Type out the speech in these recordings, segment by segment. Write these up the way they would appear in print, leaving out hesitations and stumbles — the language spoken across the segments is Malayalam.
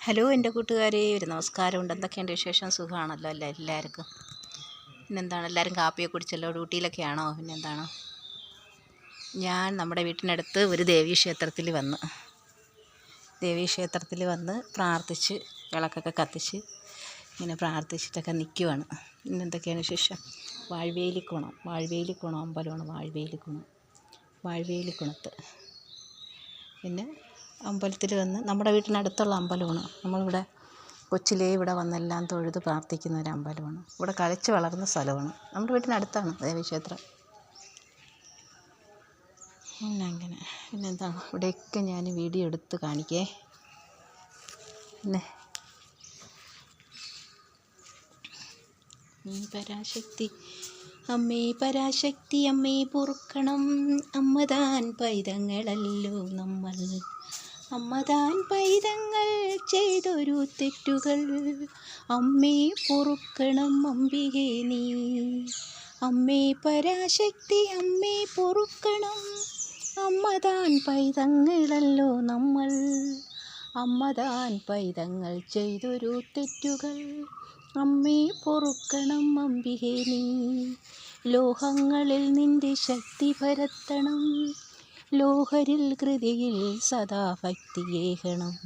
ഹലോ എൻ്റെ കൂട്ടുകാരെ, ഒരു നമസ്കാരമുണ്ട്. എന്തൊക്കെയുണ്ട് വിശേഷം? സുഖമാണല്ലോ എല്ലാവർക്കും. പിന്നെന്താണ്, എല്ലാവരും കാപ്പിയൊക്കെ കുടിച്ചല്ലോ? ഡ്യൂട്ടിയിലൊക്കെയാണോ? പിന്നെന്താണ്, ഞാൻ നമ്മുടെ വീട്ടിനടുത്ത് ഒരു ദേവീക്ഷേത്രത്തിൽ വന്ന് പ്രാർത്ഥിച്ച് വിളക്കൊക്കെ കത്തിച്ച് ഇങ്ങനെ പ്രാർത്ഥിച്ചിട്ടൊക്കെ നിൽക്കുവാണ്. പിന്നെന്തൊക്കെയാണ് വിശേഷം? വാഴ്വേലിക്കുണം അമ്പലമാണ്. വാഴ്വേലിക്കുണത്ത് പിന്നെ അമ്പലത്തിൽ വന്ന്, നമ്മുടെ വീട്ടിനടുത്തുള്ള അമ്പലമാണ്. നമ്മളിവിടെ കൊച്ചിലേ ഇവിടെ വന്നെല്ലാം തൊഴുത് പ്രാർത്ഥിക്കുന്ന ഒരു അമ്പലമാണ്. ഇവിടെ കളിച്ച് വളർന്ന സ്ഥലമാണ്. നമ്മുടെ വീട്ടിനടുത്താണ് ദേവീക്ഷേത്രം. അങ്ങനെ പിന്നെന്താണ്, ഇവിടെയൊക്കെ ഞാൻ വീഡിയോ എടുത്ത് കാണിക്കേ. പിന്നെ പരാശക്തി അമ്മേ പൊറുക്കണം, അമ്മതാൻ പൈതങ്ങളല്ലോ നമ്മൾ. അമ്മതാൻ പൈതങ്ങൾ ചെയ്തൊരു തെറ്റുകൾ, അമ്മേ പൊറുക്കണം അംബികേ നീ. അമ്മേ പരാശക്തി അമ്മേ പൊറുക്കണം, അമ്മതാൻ പൈതങ്ങളല്ലോ നമ്മൾ. അമ്മതാൻ പൈതങ്ങൾ ചെയ്തൊരു തെറ്റുകൾ, അമ്മേ പൊറുക്കണം അംബികേ നീ. ലോഹങ്ങളിൽ നിന്റെ ശക്തി പരത്തണം, ലോഹരിൽ കൃതിയിൽ സദാ ഭക്തിയേകണം.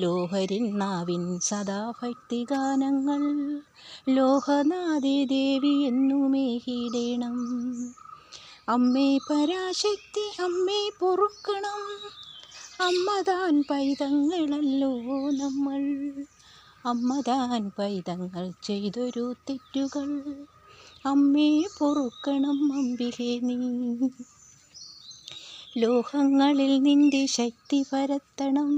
ലോഹരിൻ നാവിൻ സദാ ഭക്തിഗാനങ്ങൾ, ലോഹനാദേ ദേവി എന്നുമേകിടേണം. അമ്മേ പരാശക്തി അമ്മേ പൊറുക്കണം, അമ്മതാൻ പൈതങ്ങളല്ലോ നമ്മൾ. അമ്മതാൻ പൈതങ്ങൾ ചെയ്തൊരു തെറ്റുകൾ, അമ്മേ പൊറുക്കണം അംബികേ നീ. ലോഹങ്ങളിൽ നിന്റെ ശക്തി പരത്തണം,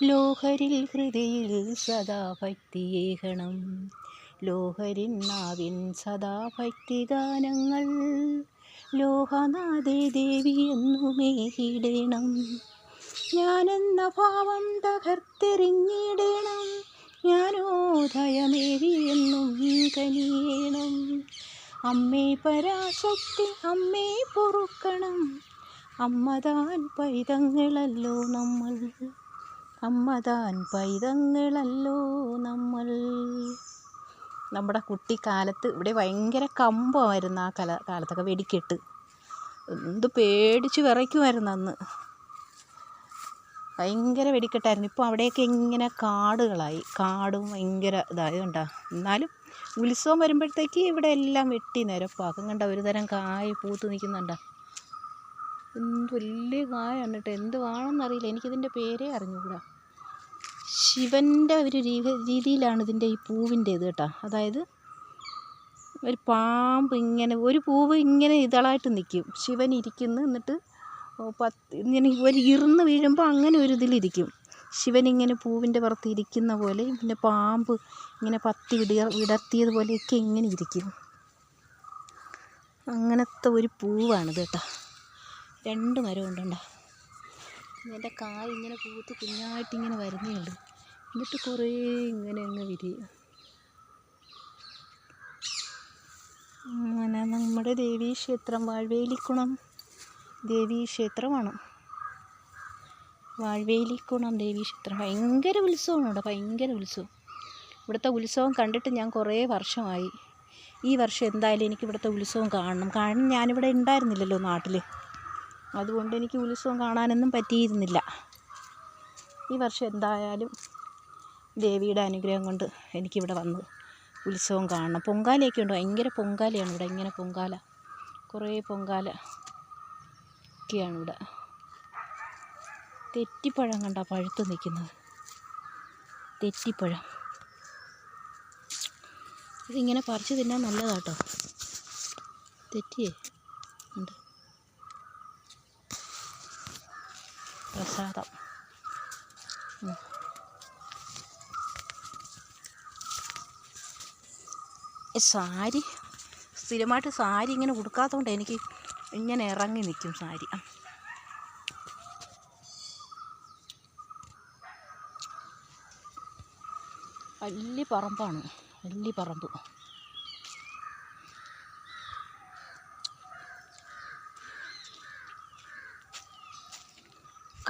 ലോഹരിൽ ഹൃദയിൽ സദാ ഭക്തിയേകണം. ലോഹരിൻ നാവിൻ സദാ ഭക്തിഗാനങ്ങൾ, ലോഹനാദേ ദേവി എന്നുമേകിടേണം. ഞാനെന്ന ഭാവം തകർത്തെറിഞ്ഞിടേണം, ജ്ഞാനോദയമേകി എന്നും കനിയേണം. അമ്മേ പരാശക്തി അമ്മേ പൊറുക്കണം, അമ്മതാൻ പൈതങ്ങളല്ലോ നമ്മൾ. അമ്മതാൻ പൈതങ്ങളല്ലോ നമ്മൾ. നമ്മുടെ കുട്ടിക്കാലത്ത് ഇവിടെ ഭയങ്കര കമ്പമായിരുന്നു. ആ കാലത്തൊക്കെ വെടിക്കെട്ട് എന്ത് പേടിച്ച് വിറയ്ക്കുമായിരുന്നു അന്ന്. ഭയങ്കര വെടിക്കെട്ടായിരുന്നു. ഇപ്പോൾ അവിടെയൊക്കെ ഇങ്ങനെ കാടും ഭയങ്കര ഇതായതുകൊണ്ടാ. എന്നാലും ഉത്സവം വരുമ്പോഴത്തേക്ക് ഇവിടെ എല്ലാം വെട്ടി നിരപ്പാക്കും. കണ്ട ഒരു തരം കായ് പൂത്ത് നിൽക്കുന്നുണ്ട. എന്ത് വലിയ കായാണ് കേട്ടോ. എന്ത് വേണമെന്നറിയില്ല, എനിക്കിതിൻ്റെ പേരേ അറിഞ്ഞുകൂടാ. ശിവൻ്റെ ഒരു രീതിയിലാണ് ഇതിൻ്റെ ഈ പൂവിൻ്റെ ഇത് കേട്ടോ. അതായത് ഒരു പാമ്പ് ഇങ്ങനെ, ഒരു പൂവ് ഇങ്ങനെ ഇതളായിട്ട് നിൽക്കും. ശിവൻ ഇരിക്കുന്നു, എന്നിട്ട് ഇങ്ങനെ ഒരു ഇറുന്ന് വീഴുമ്പോൾ അങ്ങനെ ഒരു ഇതിലിരിക്കും. ശിവനിങ്ങനെ പൂവിൻ്റെ പുറത്ത് ഇരിക്കുന്ന പോലെ, പിന്നെ പാമ്പ് ഇങ്ങനെ പത്തി വിടർത്തിയതുപോലെയൊക്കെ ഇങ്ങനെ ഇരിക്കും. അങ്ങനത്തെ ഒരു പൂവാണിത് കേട്ടോ. 2 മരം ഉണ്ടോ. ഇതിൻ്റെ കായ് ഇങ്ങനെ പൂത്ത് കുഞ്ഞായിട്ടിങ്ങനെ വരുന്നേ ഉള്ളൂ. എന്നിട്ട് കുറേ ഇങ്ങനെ അങ്ങ് വിരിയും. അങ്ങനെ നമ്മുടെ ദേവീക്ഷേത്രം വാഴ്വേലിക്കുണം ദേവീക്ഷേത്രമാണ്. വാഴ്വേലിക്കുണം ദേവീക്ഷേത്രം ഭയങ്കര ഉത്സവമാണ് ഇവിടെ. ഭയങ്കര ഉത്സവം. ഇവിടുത്തെ ഉത്സവം കണ്ടിട്ട് ഞാൻ കുറേ വർഷമായി. ഈ വർഷം എന്തായാലും എനിക്ക് ഇവിടുത്തെ ഉത്സവം കാണണം. കാരണം ഞാനിവിടെ ഉണ്ടായിരുന്നില്ലല്ലോ നാട്ടിൽ. അതുകൊണ്ട് എനിക്ക് ഉത്സവം കാണാനൊന്നും പറ്റിയിരുന്നില്ല. ഈ വർഷം എന്തായാലും ദേവിയുടെ അനുഗ്രഹം കൊണ്ട് എനിക്കിവിടെ വന്ന് ഉത്സവം കാണണം. പൊങ്കാലയൊക്കെ ഉണ്ട്. ഭയങ്കര പൊങ്കാലയാണ് ഇവിടെ. ഇങ്ങനെ കുറേ പൊങ്കാല ഒക്കെയാണ് ഇവിടെ. തെറ്റിപ്പഴം കണ്ട പഴുത്ത് നിൽക്കുന്നത്. തെറ്റിപ്പഴം ഇതിങ്ങനെ പറിച്ച് തിന്നാൻ നല്ലതാട്ടോ. തെറ്റിയേ ഉണ്ട്. പ്രസാദം. സാരി സ്ഥിരമായിട്ട് സാരി ഇങ്ങനെ ഉടുക്കാത്തതുകൊണ്ട് എനിക്ക് ഇങ്ങനെ ഇറങ്ങി നിൽക്കും സാരി. വലിയ പറമ്പാണ്, വലിയ പറമ്പ്.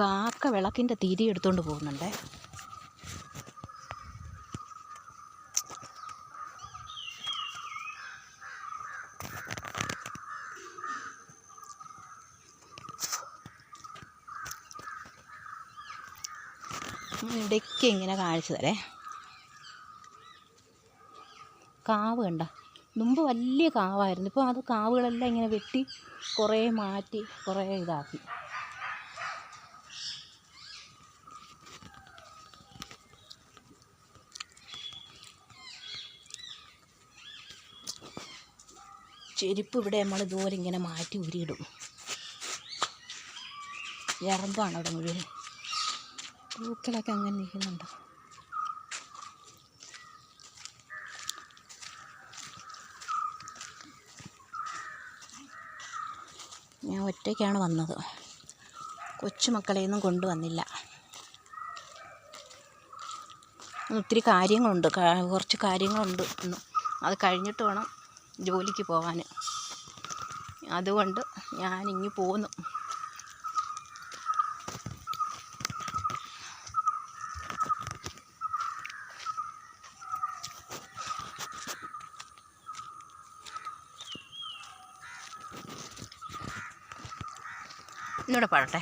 കാക്ക വിളക്കിൻ്റെ തിരി എടുത്തുകൊണ്ട് പോകുന്നുണ്ടേ. ഇവിടേക്ക് ഇങ്ങനെ കാണിച്ചു തരേ. കാവ് കണ്ട, മുമ്പ് വലിയ കാവായിരുന്നു. ഇപ്പോൾ അത് കാവുകളെല്ലാം ഇങ്ങനെ വെട്ടി കുറേ മാറ്റി കുറേ ഇതാക്കി. ചെരുപ്പ് ഇവിടെ നമ്മൾ ഇതുപോലെ ഇങ്ങനെ മാറ്റി ഉരിയിടും. എറമ്പാണ് അവിടെ മുഴുവൻ. പൂക്കളൊക്കെ അങ്ങനെ നിൽക്കുന്നുണ്ട്. ഞാൻ ഒറ്റയ്ക്കാണ് വന്നത്, കൊച്ചുമക്കളെയൊന്നും കൊണ്ടുവന്നില്ല. ഒത്തിരി കാര്യങ്ങളുണ്ട്, കുറച്ച് കാര്യങ്ങളുണ്ട് ഇന്ന്. അത് കഴിഞ്ഞിട്ട് വേണം ജോലിക്ക് പോകാൻ. അതുകൊണ്ട് ഞാനിങ്ങ് പോന്നു. ഇന്നിവിടെ പാടട്ടെ.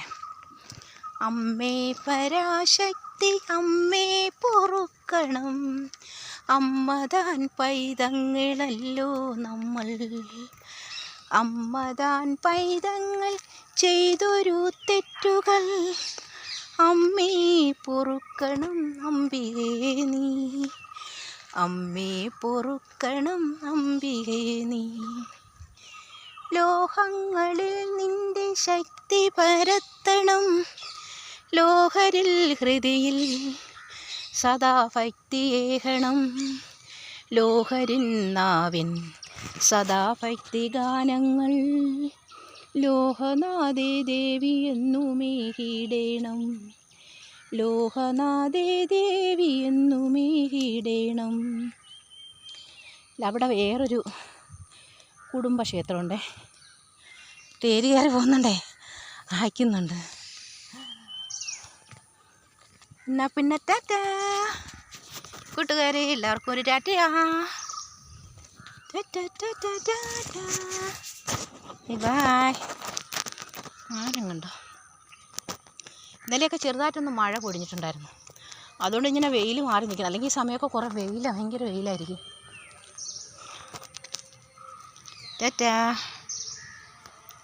അമ്മേ പരാശക്തി അമ്മേ പൊറുക്കണം, അമ്മതാൻ പൈതങ്ങളല്ലോ നമ്മൾ. അമ്മതാൻ പൈതങ്ങൾ ചെയ്തൊരു തെറ്റുകൾ, അമ്മേ പൊറുക്കണം അമ്പികേ നീ. അമ്മേ പൊറുക്കണം അമ്പികേ നീ. ലോഹങ്ങളിൽ നിന്റെ ശക്തി പരത്തണം, ലോഹരിൽ ഹൃദയിൽ സദാ ഭക്തിയേകണം. ലോഹരിൻ നാവിൻ സദാ ഭക്തി ഗാനങ്ങൾ, ലോഹനാദേ ദേവി എന്നുമേകിടേണം. ലോഹനാദേ ദേവി എന്നുമേകിടേണം. അവിടെ വേറൊരു കുടുംബക്ഷേത്രമുണ്ടേ. തേര് കയറി പോകുന്നുണ്ടേ, അയക്കുന്നുണ്ട്. എന്നാൽ പിന്നെ ടാറ്റാ കൂട്ടുകാരെ, എല്ലാവർക്കും ഒരു ടാറ്റയാ. ബായ്. ആരും കണ്ടോ, ഇന്നലെയൊക്കെ ചെറുതായിട്ടൊന്ന് മഴ പൊടിഞ്ഞിട്ടുണ്ടായിരുന്നു. അതുകൊണ്ട് ഇങ്ങനെ വെയിൽ മാറി നിൽക്കണം. അല്ലെങ്കിൽ ഈ സമയമൊക്കെ കുറേ വെയിലാണ്, ഭയങ്കര വെയിലായിരിക്കും. ടാറ്റാ.